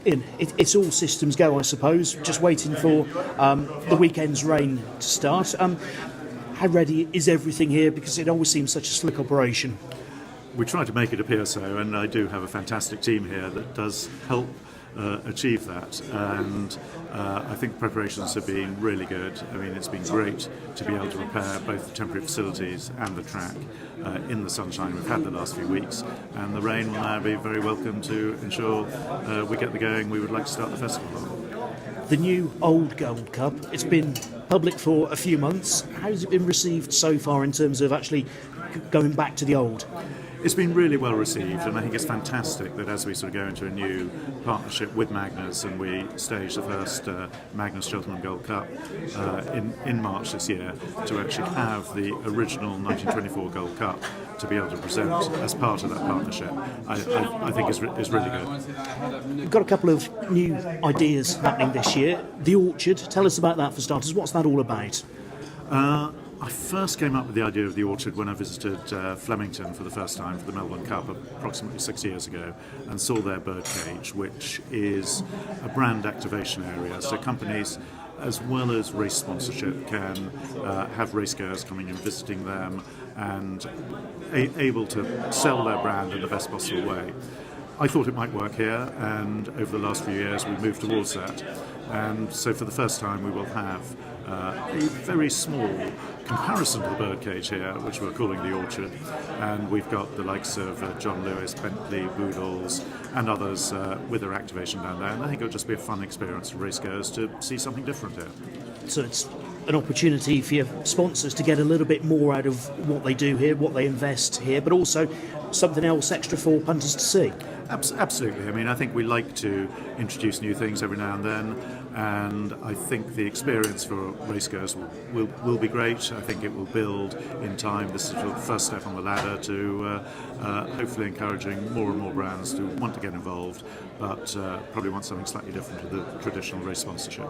Ian, it's all systems go, I suppose. Just waiting for the weekend's rain to start. How ready is everything here? Because it always seems such a slick operation. We try to make it appear so, and I do have a fantastic team here that does help achieve that, and I think preparations have been really good. I mean, it's been great to be able to repair both the temporary facilities and the track in the sunshine we've had the last few weeks, and the rain will now be very welcome to ensure we get the going we would like to start the festival on. The new Old Gold Cup, it's been public for a few months. How's it been received so far in terms of actually going back to the old? It's been really well received, and I think it's fantastic that as we sort of go into a new partnership with Magnus and we stage the first Magnus Cheltenham Gold Cup in March this year, to actually have the original 1924 Gold Cup to be able to present as part of that partnership, I think is really good. We've got a couple of new ideas happening this year. The Orchard, tell us about that for starters. What's that all about? I first came up with the idea of the Orchard when I visited Flemington for the first time for the Melbourne Cup approximately 6 years ago, and saw their birdcage, which is a brand activation area. So companies, as well as race sponsorship, can have racegoers coming and visiting them and able to sell their brand in the best possible way. I thought it might work here, and over the last few years we've moved towards that. And so for the first time we will have a very small comparison to the birdcage here, which we're calling the Orchard, and we've got the likes of John Lewis, Bentley, Boodles and others with their activation down there, and I think it'll just be a fun experience for racegoers to see something different here. So it's an opportunity for your sponsors to get a little bit more out of what they do here, what they invest here, but also something else extra for punters to see. Absolutely. I mean, I think we like to introduce new things every now and then, and I think the experience for racegoers will be great. I think it will build in time. This is the first step on the ladder to hopefully encouraging more and more brands to want to get involved, but probably want something slightly different to the traditional race sponsorship.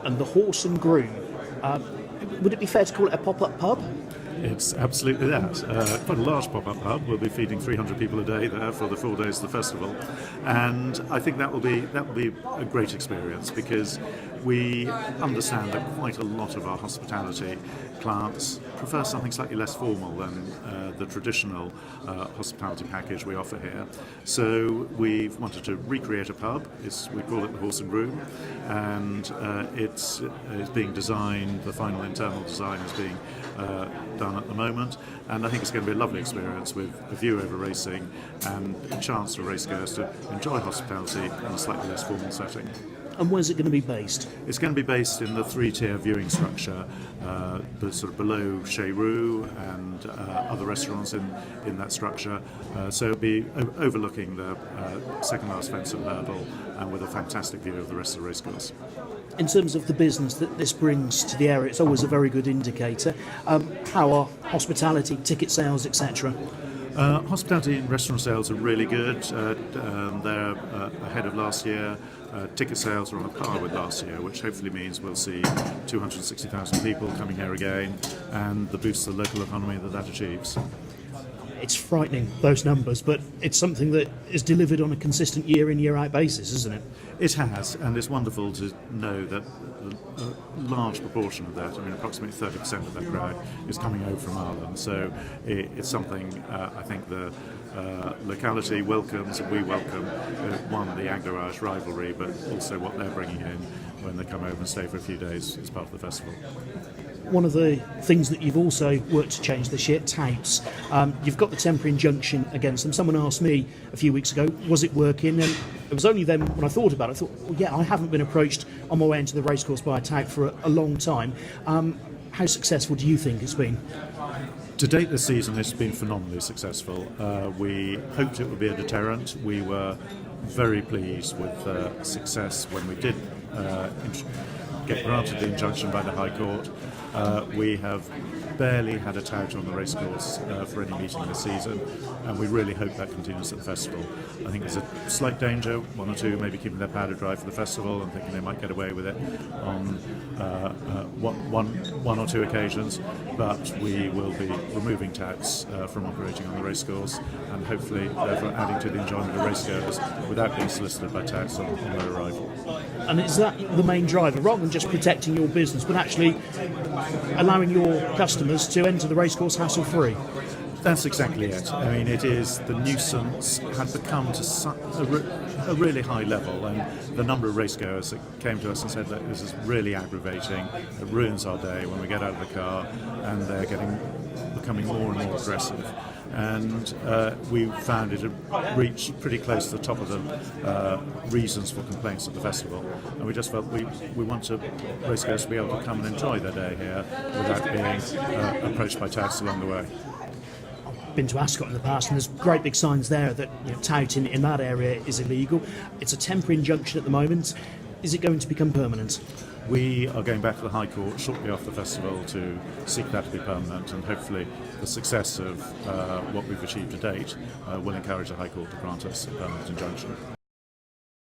And the Horse and Groom, would it be fair to call it a pop-up pub? It's absolutely that. Quite a large pop-up pub. We'll be feeding 300 people a day there for the 4 days of the festival, and I think that will be a great experience, because we understand that quite a lot of our hospitality clients prefer something slightly less formal than the traditional hospitality package we offer here. So we've wanted to recreate a pub. We call it the Horse and Groom, and it's being designed. The final internal design is being done at the moment, and I think it's going to be a lovely experience with a view over racing and a chance for racegoers to enjoy hospitality in a slightly less formal setting. And where's it going to be based? It's going to be based in the 3-tier viewing structure, sort of below Chez Roux and other restaurants in that structure. So it'll be overlooking the second last fence and hurdle, and with a fantastic view of the rest of the racecourse. In terms of the business that this brings to the area, it's always a very good indicator. How are hospitality, ticket sales, etc.? Hospitality and restaurant sales are really good. They're ahead of last year. Ticket sales are on a par with last year, which hopefully means we'll see 260,000 people coming here again, and the boost to the local economy that achieves. It's frightening, those numbers, but it's something that is delivered on a consistent year in, year out basis, isn't it? It has, and it's wonderful to know that a large proportion of that, I mean approximately 30% of that crowd, is coming over from Ireland. So it's something I think the locality welcomes, and we welcome, one, the Anglo-Irish rivalry, but also what they're bringing in when they come over and stay for a few days as part of the festival. One of the things that you've also worked to change this year, touts. You've got the temporary injunction against them. Someone asked me a few weeks ago, was it working? And it was only then when I thought about it, I thought, well, yeah, I haven't been approached on my way into the racecourse by a tout for a long time. How successful do you think it's been? To date this season it's been phenomenally successful. We hoped it would be a deterrent. We were very pleased with success when we did get granted the injunction by the High Court. We have barely had a tout on the racecourse for any meeting this season, and we really hope that continues at the festival. I think there's a slight danger, one or two maybe keeping their powder dry for the festival and thinking they might get away with it on one or two occasions, but we will be removing touts from operating on the racecourse, and hopefully therefore adding to the enjoyment of racegoers without being solicited by touts on their arrival. And is that the main driver, rather than just protecting your business, but actually allowing your customers to enter the racecourse hassle-free? That's exactly it. I mean, it is, the nuisance had become to a really high level, and the number of racegoers that came to us and said that this is really aggravating, it ruins our day when we get out of the car, and they're becoming more and more aggressive. And we found it had reached pretty close to the top of the reasons for complaints at the festival, and we just felt we want racegoers to be able to come and enjoy their day here without being approached by touts along the way. Been to Ascot in the past, and there's great big signs there that touting in that area is illegal. It's a temporary injunction at the moment. Is it going to become permanent? We are going back to the High Court shortly after the festival to seek that to be permanent, and hopefully the success of what we've achieved to date will encourage the High Court to grant us a permanent injunction.